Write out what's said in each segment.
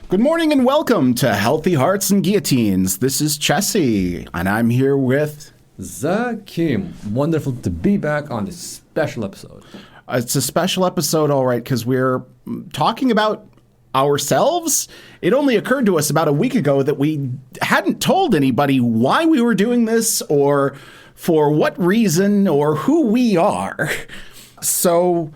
Good morning and welcome to Healthy Hearts and Guillotines. This is Chessie, and I'm here with... Zakim. Wonderful to be back on this special episode. It's a special episode, all right, because we're talking about ourselves. It only occurred to us about a week ago that we hadn't told anybody why we were doing this or for what reason or who we are. So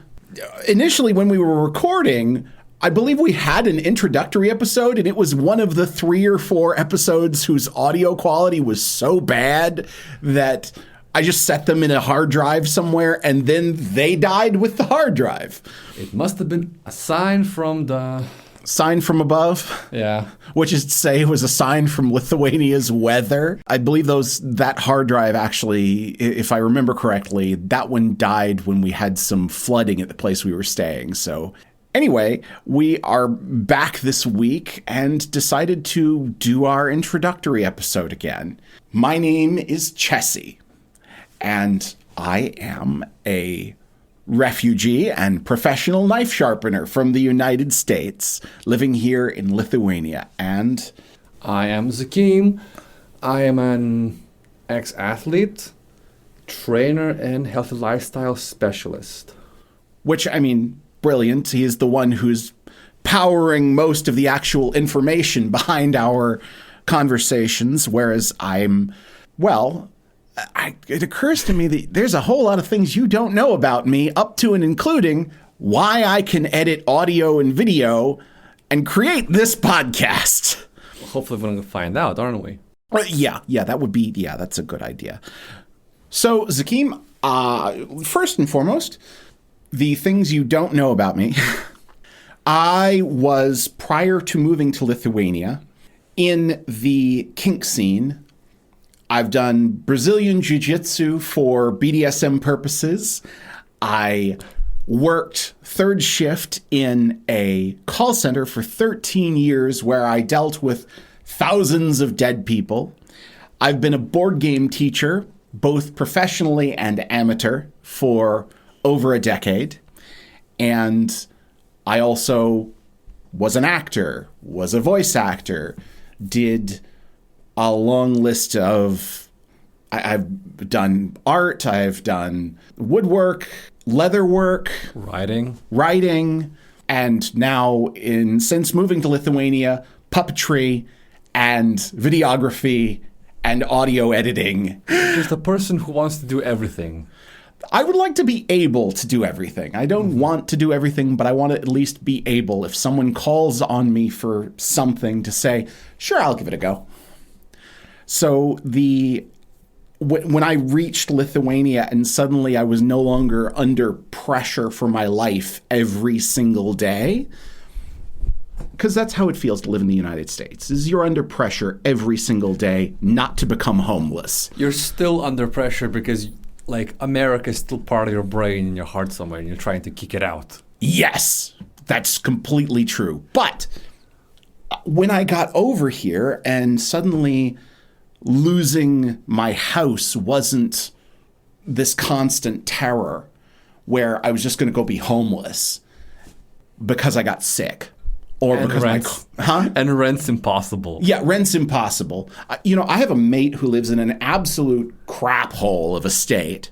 initially when we were recording, I believe we had an introductory episode, and it was one of the 3 or 4 episodes whose audio quality was so bad that I just set them in a hard drive somewhere, and then they died with the hard drive. It must have been a sign from the... Sign from above? Yeah. Which is to say it was a sign from Lithuania's weather. I believe that hard drive actually, if I remember correctly, that one died when we had some flooding at the place we were staying, so... Anyway, we are back this week and decided to do our introductory episode again. My name is Chessie, and I am a refugee and professional knife sharpener from the United States, living here in Lithuania. And I am Zakim. I am an ex-athlete, trainer, and healthy lifestyle specialist. Which, I mean... brilliant. He is the one who's powering most of the actual information behind our conversations, whereas it occurs to me that there's a whole lot of things you don't know about me, up to and including why I can edit audio and video and create this podcast. Well, hopefully we're going to find out, aren't we? That's a good idea. So, Zakim, first and foremost, the things you don't know about me. I was, prior to moving to Lithuania, in the kink scene. I've done Brazilian Jiu-Jitsu for BDSM purposes. I worked third shift in a call center for 13 years where I dealt with thousands of dead people. I've been a board game teacher, both professionally and amateur, for over a decade. And I also was an actor, was a voice actor, did a long list of, I've done art, I've done woodwork, leatherwork, writing, and now since moving to Lithuania, puppetry and videography and audio editing. Just a person who wants to do everything. I would like to be able to do everything. I don't want to do everything, but I want to at least be able, if someone calls on me for something, to say, sure, I'll give it a go. So when I reached Lithuania and suddenly I was no longer under pressure for my life every single day, because that's how it feels to live in the United States, is you're under pressure every single day not to become homeless. You're still under pressure because... America is still part of your brain and your heart somewhere, and you're trying to kick it out. Yes, that's completely true. But when I got over here and suddenly losing my house wasn't this constant terror where I was just going to go be homeless because I got sick. Or and because And rent's impossible. Yeah, rent's impossible. I have a mate who lives in an absolute crap hole of a state.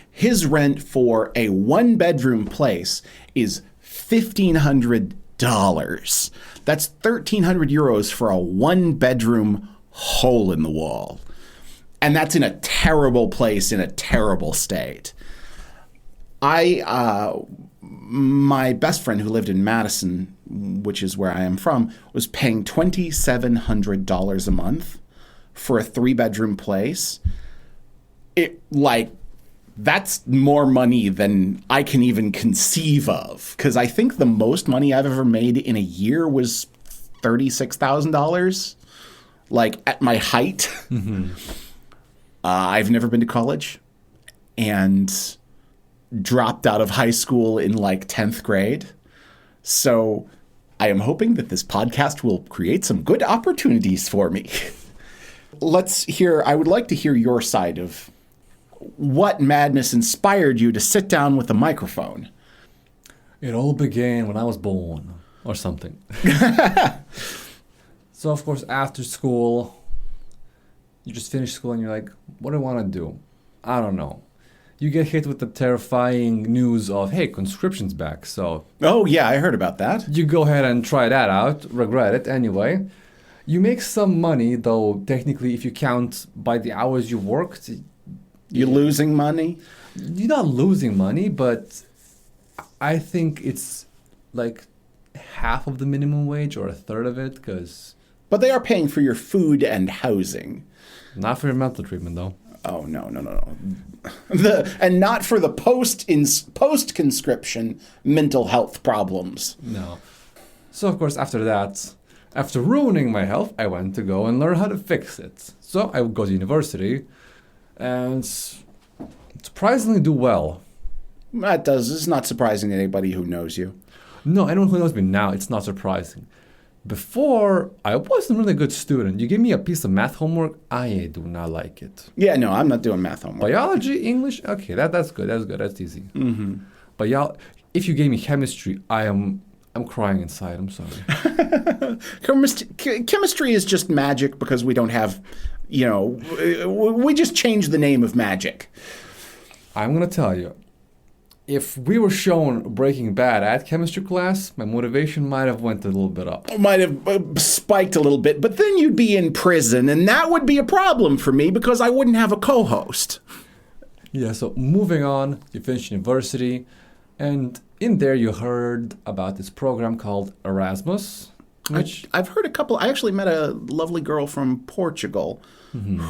His rent for a 1-bedroom place is $1,500. That's 1,300 euros for a 1-bedroom hole in the wall. And that's in a terrible place in a terrible state. My best friend who lived in Madison, which is where I am from, was paying $2,700 a month for a 3-bedroom place. That's more money than I can even conceive of. Because I think the most money I've ever made in a year was $36,000, at my height. Mm-hmm. I've never been to college. And dropped out of high school in 10th grade. So I am hoping that this podcast will create some good opportunities for me. I would like to hear your side of what madness inspired you to sit down with a microphone. It all began when I was born. or something. So, of course, after school, you just finish school and you're like, what do I want to do? I don't know. You get hit with the terrifying news of, hey, conscription's back. So Oh, yeah, I heard about that. you go ahead and try that out. Regret it anyway. You make some money, though, technically, if you count by the hours you worked. You're losing money? You're not losing money, but I think it's like half of the minimum wage or a third of it, because But they are paying for your food and housing. not for your mental treatment, though. Oh, no. And not for the post-conscription mental health problems. No. So, of course, after that, after ruining my health, I went to go and learn how to fix it. So I would go to university and surprisingly do well. It's not surprising to anybody who knows you. No, anyone who knows me now, it's not surprising. Before, I wasn't really a good student. You give me a piece of math homework, I do not like it. Yeah, no, I'm not doing math homework. Biology, English, okay, that's good. That's easy. Mm-hmm. But if you gave me chemistry, I'm crying inside. I'm sorry. Chemistry is just magic because we don't have, we just changed the name of magic. I'm gonna tell you, if we were shown Breaking Bad at chemistry class, my motivation might have went a little bit up. It might have spiked a little bit, but then you'd be in prison, and that would be a problem for me because I wouldn't have a co-host. Yeah, so moving on, you finish university, and in there you heard about this program called Erasmus, which I've heard a couple. I actually met a lovely girl from Portugal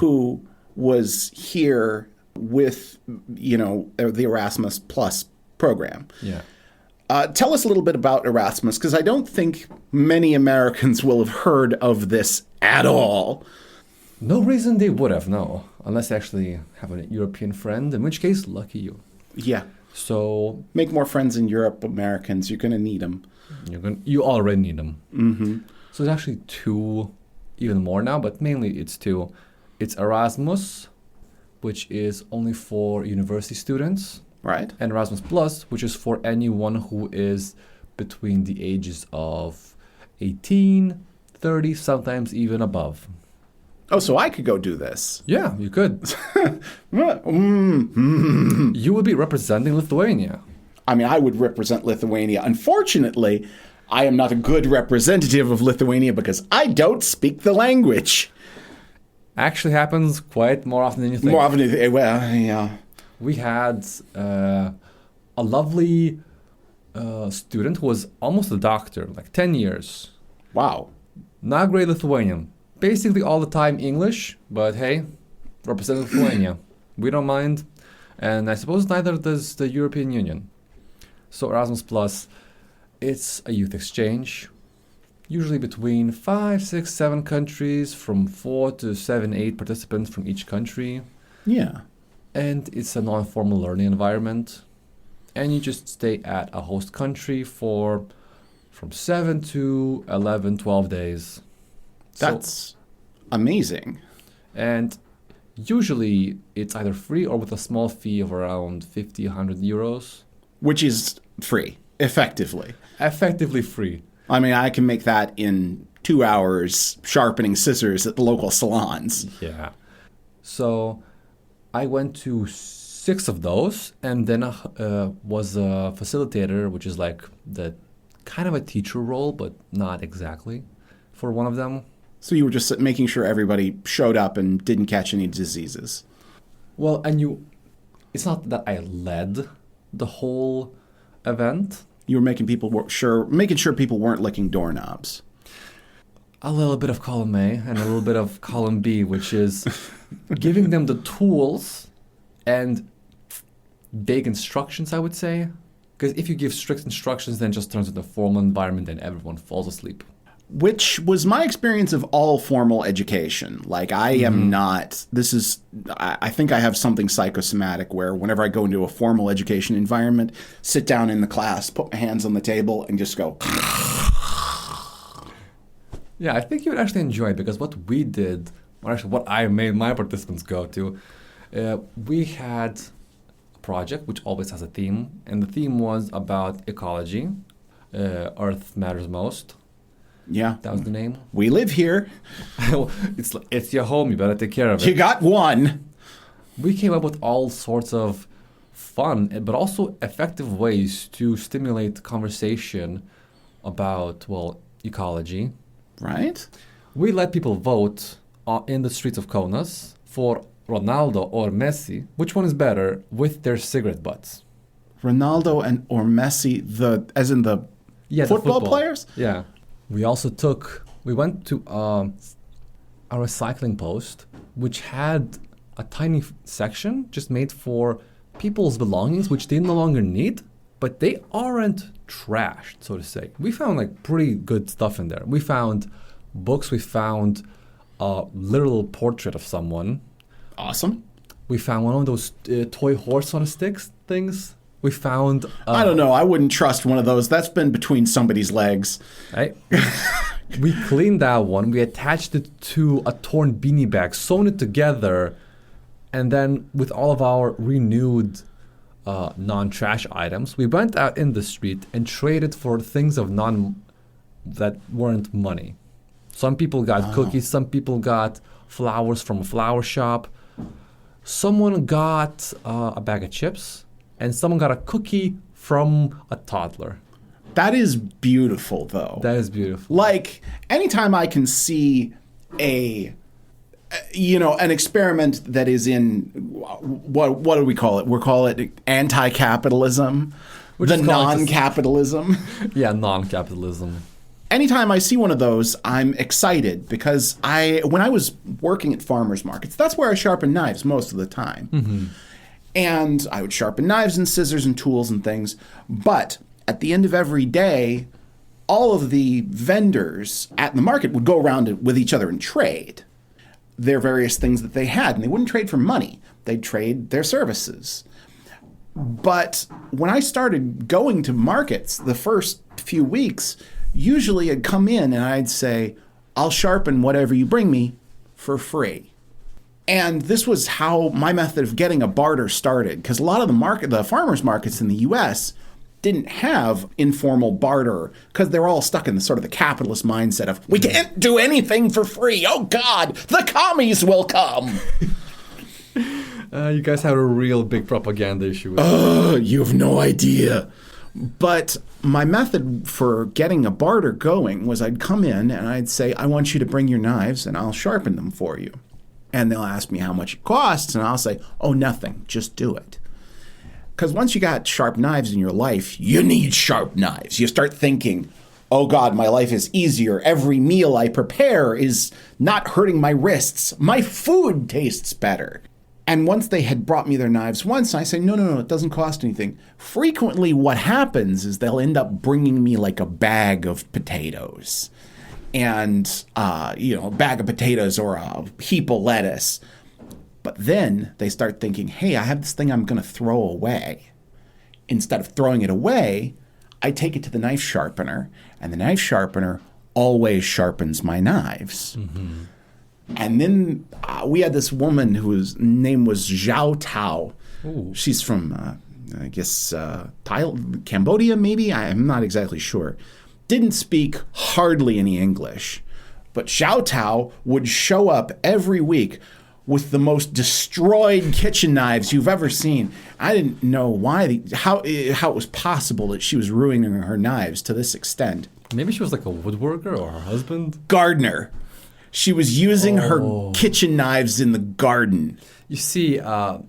who was here with, the Erasmus Plus program. yeah. Tell us a little bit about Erasmus, because I don't think many Americans will have heard of this at all. No reason they would have, no. Unless they actually have a European friend, in which case, lucky you. Yeah. So Make more friends in Europe, Americans. You're going to need them. you already need them. Mm-hmm. So it's actually two, even more now, but mainly it's two. It's Erasmus, which is only for university students, Right. and Erasmus Plus, which is for anyone who is between the ages of 18, 30, sometimes even above. Oh, so I could go do this. Yeah, you could. Mm-hmm. You would be representing Lithuania. I mean, I would represent Lithuania. Unfortunately, I am not a good representative of Lithuania because I don't speak the language. Actually happens quite more often than you think. More often, well, yeah. We had a lovely student who was almost a doctor, like 10 years. Wow. Not great Lithuanian. Basically all the time English, but hey, represent Lithuania. We don't mind. And I suppose neither does the European Union. So Erasmus Plus, it's a youth exchange, usually between 5, 6, 7 countries, from 4 to 7, 8 participants from each country. Yeah. And it's a non-formal learning environment. And you just stay at a host country for from 7 to 11, 12 days. That's amazing. And usually it's either free or with a small fee of around 50, 100 euros. Which is free, effectively. Effectively free. I mean, I can make that in 2 hours sharpening scissors at the local salons. Yeah. So I went to 6 of those, and then was a facilitator, which is like the kind of a teacher role, but not exactly, for one of them. So you were just making sure everybody showed up and didn't catch any diseases. Well, it's not that I led the whole event. You were making sure people weren't licking doorknobs. A little bit of column A and a little bit of column B, which is giving them the tools and vague instructions, I would say. Because if you give strict instructions, then it just turns into a formal environment and everyone falls asleep. Which was my experience of all formal education. Like, I am not, I think I have something psychosomatic where whenever I go into a formal education environment, sit down in the class, put my hands on the table, and just go. Yeah, I think you would actually enjoy it, because what we did, or actually what I made my participants go to, we had a project which always has a theme, and the theme was about ecology. Earth Matters Most. Yeah. That was the name. We live here. It's your home. You better take care of it. You got one. We came up with all sorts of fun, but also effective ways to stimulate conversation about, well, ecology. Right? We let people vote in the streets of Kaunas for Ronaldo or Messi, which one is better, with their cigarette butts. Ronaldo or Messi, as in the football players? Yeah. We went to a recycling post, which had a tiny section just made for people's belongings, which they no longer need, but they aren't trashed, so to say. We found like pretty good stuff in there. We found books, we found a literal portrait of someone. Awesome. We found one of those toy horse on a sticks things. We found... I don't know. I wouldn't trust one of those. That's been between somebody's legs. Right? We cleaned that one. We attached it to a torn beanie bag, sewn it together, and then with all of our renewed non-trash items, we went out in the street and traded for things that weren't money. Some people got cookies. Some people got flowers from a flower shop. Someone got a bag of chips. And someone got a cookie from a toddler. That is beautiful, though. That is beautiful. Like, anytime I can see an experiment that is in, what do we call it? We'll call it anti-capitalism, the non-capitalism. Yeah, non-capitalism. Anytime I see one of those, I'm excited because when I was working at farmers markets, that's where I sharpen knives most of the time. Mm-hmm. And I would sharpen knives and scissors and tools and things. But at the end of every day, all of the vendors at the market would go around with each other and trade their various things that they had. And they wouldn't trade for money. They'd trade their services. But when I started going to markets the first few weeks, usually I'd come in and I'd say, I'll sharpen whatever you bring me for free. And this was how my method of getting a barter started, because a lot of the farmers markets in the U.S. didn't have informal barter because they're all stuck in the sort of the capitalist mindset of, we can't do anything for free. Oh, God, the commies will come. You guys have a real big propaganda issue with that. You have no idea. But my method for getting a barter going was I'd come in and I'd say, I want you to bring your knives and I'll sharpen them for you. And they'll ask me how much it costs, and I'll say, oh, nothing, just do it. Because once you got sharp knives in your life, you need sharp knives. You start thinking, oh, God, my life is easier. Every meal I prepare is not hurting my wrists. My food tastes better. And once they had brought me their knives once, I say, no, it doesn't cost anything. Frequently what happens is they'll end up bringing me like a bag of potatoes. And, a bag of potatoes or a heap of lettuce. But then they start thinking, hey, I have this thing I'm going to throw away. Instead of throwing it away, I take it to the knife sharpener, and the knife sharpener always sharpens my knives. Mm-hmm. And then we had this woman whose name was Zhao Tao. Ooh. She's from, Thailand, Cambodia, maybe? I'm not exactly sure. Didn't speak hardly any English, but Xiao Tao would show up every week with the most destroyed kitchen knives you've ever seen. I didn't know how it was possible that she was ruining her knives to this extent. Maybe she was like a woodworker or her husband? Gardener. She was using her kitchen knives in the garden. You see, in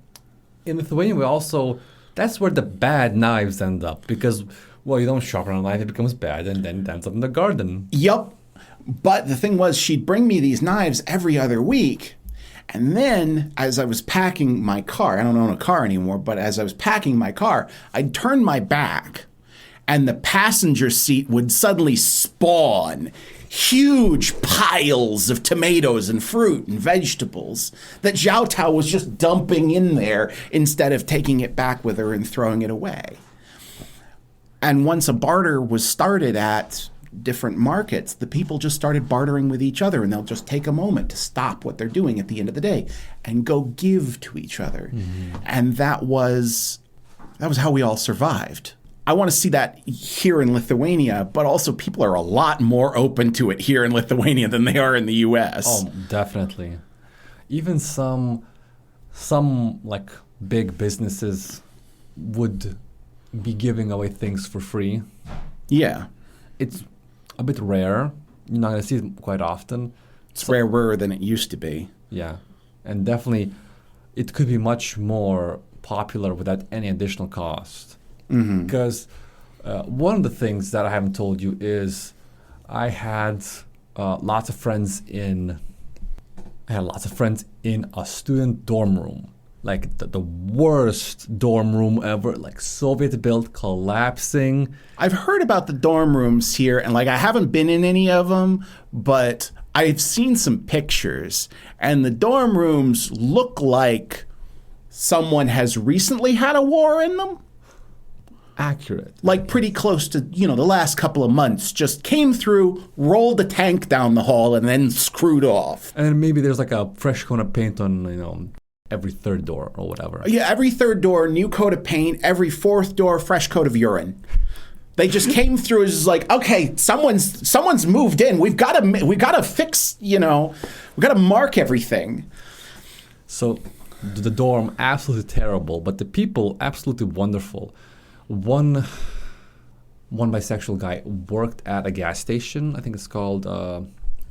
Lithuania, that's where the bad knives end up because... Well, you don't sharpen a knife, it becomes bad, and then it ends up in the garden. Yup. But the thing was, she'd bring me these knives every other week. And then, as I was packing my car, I don't own a car anymore, but as I was packing my car, I'd turn my back, and the passenger seat would suddenly spawn huge piles of tomatoes and fruit and vegetables that Zhao Tao was just dumping in there instead of taking it back with her and throwing it away. And once a barter was started at different markets, the people just started bartering with each other, and they'll just take a moment to stop what they're doing at the end of the day and go give to each other. Mm-hmm. And that was how we all survived. I want to see that here in Lithuania, but also people are a lot more open to it here in Lithuania than they are in the US. Oh, definitely. Even some like big businesses would be giving away things for free. Yeah. It's a bit rare. You're not going to see it quite often. It's rarer than it used to be. Yeah. And definitely it could be much more popular without any additional cost. Because one of the things that I haven't told you is I had lots of friends in a student dorm room. Like the worst dorm room ever, like Soviet built, collapsing. I've heard about the dorm rooms here, and like I haven't been in any of them, but I've seen some pictures, and the dorm rooms look like someone has recently had a war in them. Accurate. Like pretty close to, the last couple of months, just came through, rolled a tank down the hall, and then screwed off. And then maybe there's like a fresh coat of paint on, every third door or whatever. Yeah, every third door, new coat of paint. Every fourth door, fresh coat of urine. They just came through. It's just like, okay, someone's moved in. We've got to fix. We've got to mark everything. So the dorm absolutely terrible, but the people absolutely wonderful. One bisexual guy worked at a gas station. I think it's called.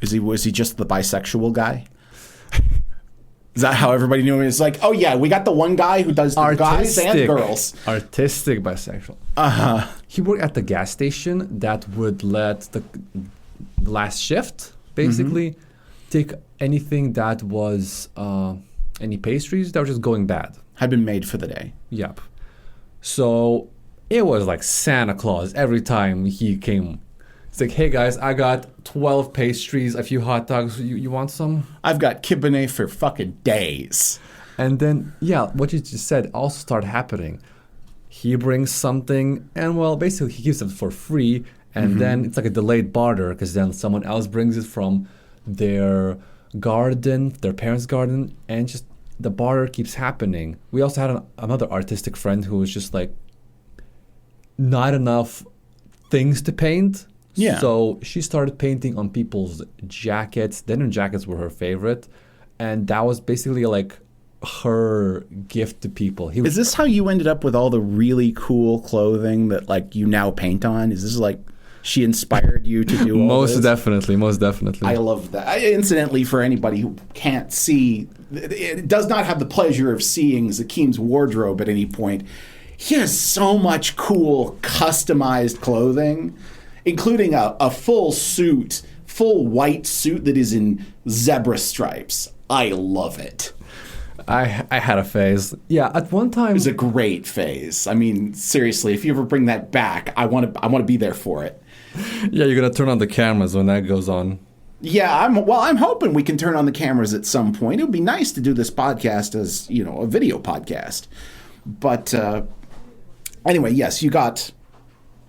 Was he just the bisexual guy? Is that how everybody knew him? It's like, oh yeah, we got the one guy who does the guys and girls. Artistic bisexual. He worked at the gas station that would let the last shift basically take anything that was any pastries that were just going bad. Had been made for the day. Yep. So it was like Santa Claus every time he came. It's like, hey guys, I got 12 pastries, a few hot dogs. You want some? I've got kibane for fucking days. And then, yeah, what you just said also started happening. He brings something, and well, basically he gives it for free, and then it's like a delayed barter, because then someone else brings it from their garden, their parents' garden, and just the barter keeps happening. We also had another artistic friend who was just like, not enough things to paint. Yeah. So she started painting on people's jackets. Denim jackets were her favorite. And that was basically like her gift to people. Is this how you ended up with all the really cool clothing that like you now paint on? Is this like she inspired you to do all this? Most definitely. I love that. Incidentally, for anybody who can't see, it does not have the pleasure of seeing Zakim's wardrobe at any point. He has so much cool, customized clothing, including a full white suit that is in zebra stripes. I love it. I had a phase. Yeah, at one time. It was a great phase. I mean, seriously, if you ever bring that back, I want to be there for it. Yeah, you're going to turn on the cameras when that goes on. Yeah, I'm hoping we can turn on the cameras at some point. It would be nice to do this podcast as, a video podcast. But anyway, yes,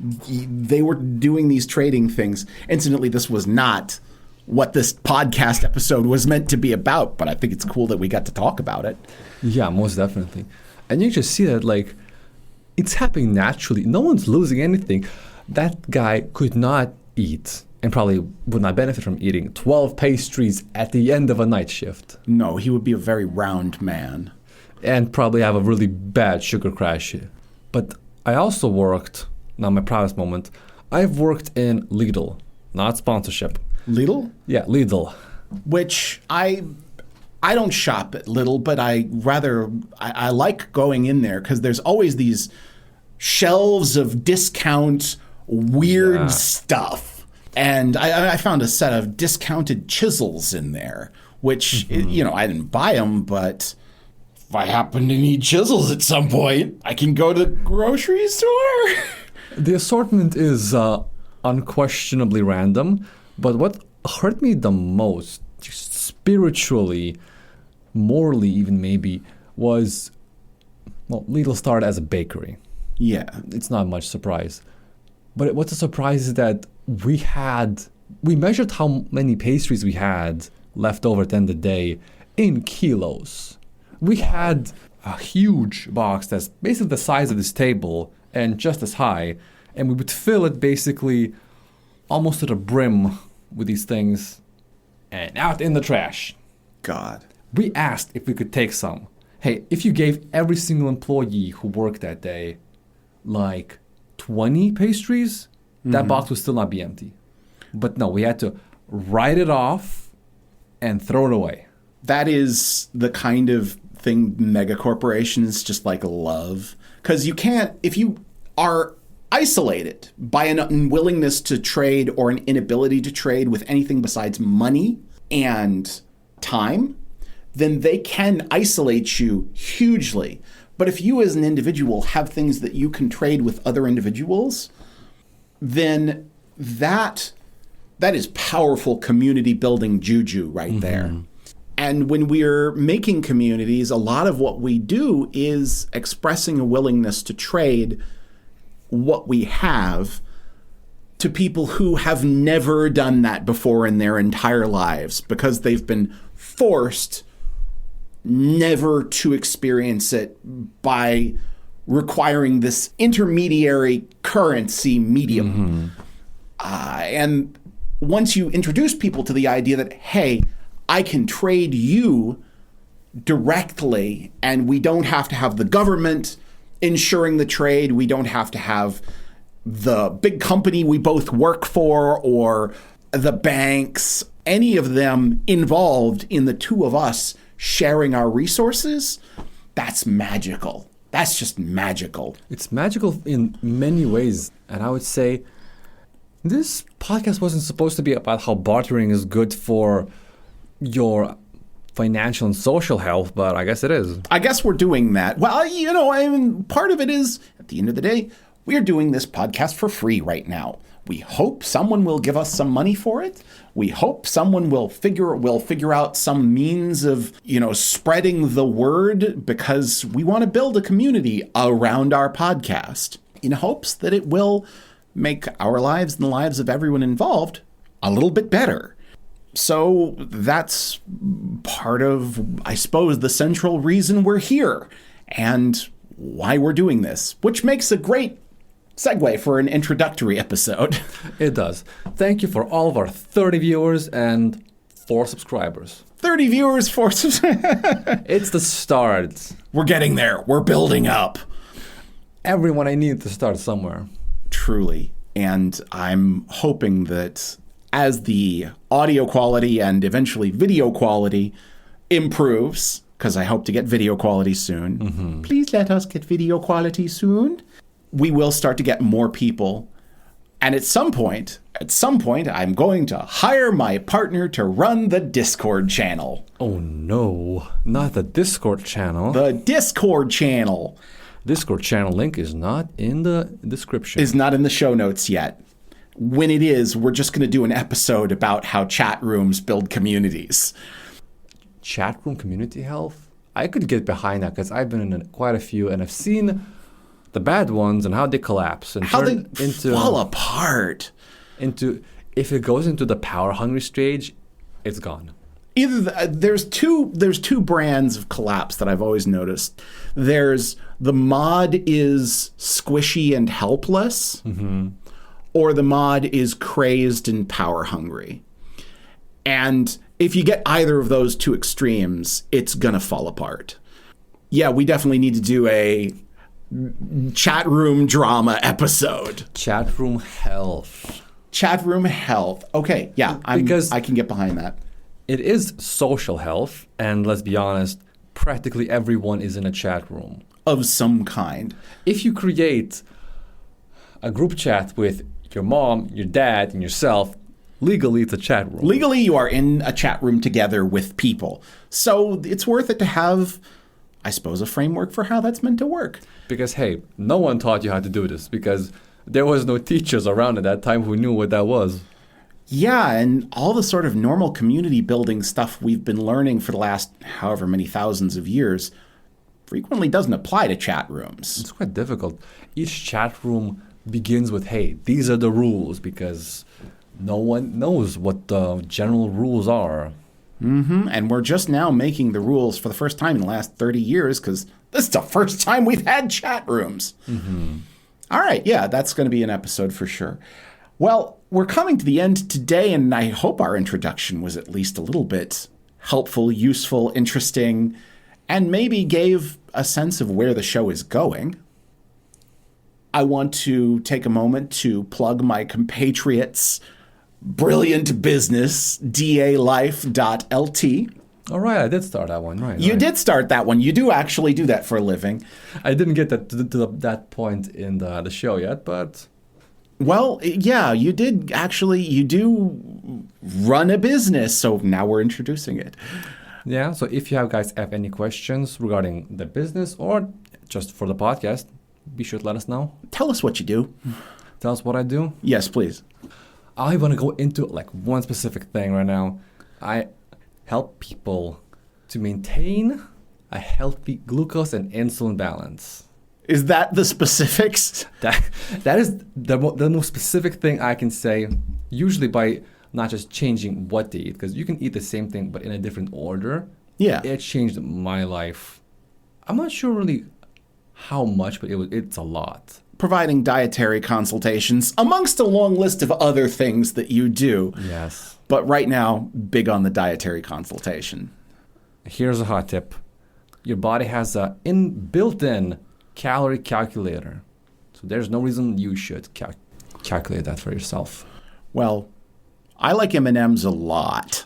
they were doing these trading things. Incidentally, this was not what this podcast episode was meant to be about, but I think it's cool that we got to talk about it. Yeah, most definitely. And you just see that, like, it's happening naturally. No one's losing anything. That guy could not eat and probably would not benefit from eating 12 pastries at the end of a night shift. No, he would be a very round man. And probably have a really bad sugar crash. But I also worked, now my proudest moment, I've worked in Lidl, not sponsorship. Lidl? Yeah, Lidl. Which I don't shop at Lidl, but I like going in there because there's always these shelves of discount weird stuff. And I found a set of discounted chisels in there, which, I didn't buy them, but if I happen to need chisels at some point, I can go to the grocery store. The assortment is unquestionably random, but what hurt me the most, spiritually, morally even maybe, was, Lidl started as a bakery. Yeah. It's not much surprise. But what's a surprise is that we measured how many pastries we had left over at the end of the day in kilos. We had a huge box that's basically the size of this table, and just as high. And we would fill it basically almost to the brim with these things and out in the trash. God. We asked if we could take some. Hey, if you gave every single employee who worked that day like 20 pastries, that box would still not be empty. But no, we had to write it off and throw it away. That is the kind of thing mega corporations just like love. Because you can't, if you are isolated by an unwillingness to trade or an inability to trade with anything besides money and time, then they can isolate you hugely. But if you as an individual have things that you can trade with other individuals, then that is powerful community building juju right there. And when we're making communities, a lot of what we do is expressing a willingness to trade what we have to people who have never done that before in their entire lives because they've been forced never to experience it by requiring this intermediary currency medium. And once you introduce people to the idea that, hey, I can trade you directly and we don't have to have the government ensuring the trade, we don't have to have the big company we both work for or the banks, any of them involved in the two of us sharing our resources, that's magical. That's just magical. It's magical in many ways. And I would say this podcast wasn't supposed to be about how bartering is good for your financial and social health, but I guess it is. I guess we're doing that. Well, you know, I mean, part of it is, at the end of the day, we're doing this podcast for free right now. We hope someone will give us some money for it. We hope someone will figure out some means of, you know, spreading the word because we want to build a community around our podcast in hopes that it will make our lives and the lives of everyone involved a little bit better. So that's part of, I suppose, the central reason we're here and why we're doing this, which makes a great segue for an introductory episode. It does. Thank you for all of our 30 viewers and 4 subscribers. 30 viewers, 4 subscribers. It's the start. We're getting there. We're building up. Everyone I need to start somewhere. Truly. And I'm hoping that as the audio quality and eventually video quality improves, because I hope to get video quality soon. Please let us get video quality soon. We will start to get more people. And at some point, I'm going to hire my partner to run the Discord channel. Oh no, not the Discord channel. The Discord channel. Discord channel link is not in the description. Is not in the show notes yet. When it is, we're just going to do an episode about how chat rooms build communities. Chat room community health? I could get behind that because I've been in quite a few and I've seen the bad ones and how they collapse and how turn they into fall apart. If it goes into the power hungry stage, it's gone. Either there's two brands of collapse that I've always noticed. There's the mod is squishy and helpless, or the mod is crazed and power hungry. And if you get either of those two extremes, it's gonna fall apart. Yeah, we definitely need to do a chat room drama episode. Chat room health. Chat room health. Okay, yeah, I can get behind that. It is social health, and let's be honest, practically everyone is in a chat room. Of some kind. If you create a group chat with your mom, your dad, and yourself, legally it's a chat room. Legally, you are in a chat room together with people. So it's worth it to have, I suppose, a framework for how that's meant to work. Because, hey, no one taught you how to do this because there was no teachers around at that time who knew what that was. Yeah, and all the sort of normal community building stuff we've been learning for the last however many thousands of years frequently doesn't apply to chat rooms. It's quite difficult. Each chat room begins with, hey, these are the rules, because no one knows what the general rules are. And we're just now making the rules for the first time in the last 30 years because this is the first time we've had chat rooms. All right. Yeah, that's going to be an episode for sure. Well, we're coming to the end today, and I hope our introduction was at least a little bit helpful, useful, interesting, and maybe gave a sense of where the show is going. I want to take a moment to plug my compatriots' brilliant business, dalife.lt. All right, I did start that one, right? You right. did start that one. You do actually do that for a living. I didn't get that point in the show yet, but... Well, yeah, you did actually. You do run a business, so now we're introducing it. Yeah, so if you guys have any questions regarding the business or just for the podcast, be sure to let us know. Tell us what you do. Tell us what I do. Yes, please. I want to go into like one specific thing right now. I help people to maintain a healthy glucose and insulin balance. Is that the specifics? That is the most specific thing I can say, usually by not just changing what to eat, because you can eat the same thing but in a different order. Yeah. It changed my life. I'm not sure really how much, but it's a lot. Providing dietary consultations amongst a long list of other things that you do. Yes. But right now, big on the dietary consultation. Here's a hot tip. Your body has a built-in calorie calculator. So there's no reason you should calculate that for yourself. Well, I like M&Ms a lot.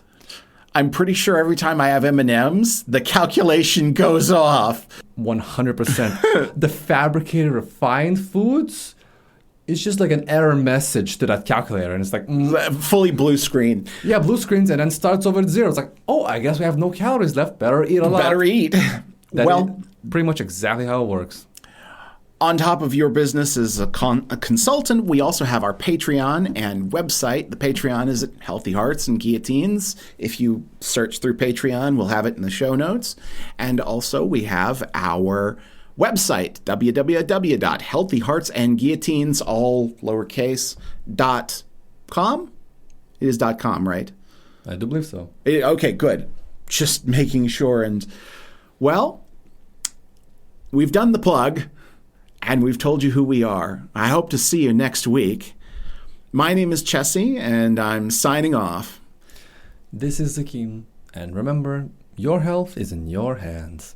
I'm pretty sure every time I have M&Ms, the calculation goes off. 100%. The fabricated refined foods, it's just like an error message to that calculator. And it's like... Fully blue screen. Yeah, blue screens, and then starts over at zero. It's like, oh, I guess we have no calories left. Better eat a lot. Better eat. Well, pretty much exactly how it works. On top of your business as a consultant, we also have our Patreon and website. The Patreon is at Healthy Hearts and Guillotines. If you search through Patreon, we'll have it in the show notes. And also we have our website, www.healthyheartsandguillotines, all lowercase, .com? It is .com, right? I do believe so. Okay, good. Just making sure. And, well, we've done the plug. And we've told you who we are. I hope to see you next week. My name is Chessie, and I'm signing off. This is Zakim. And remember, your health is in your hands.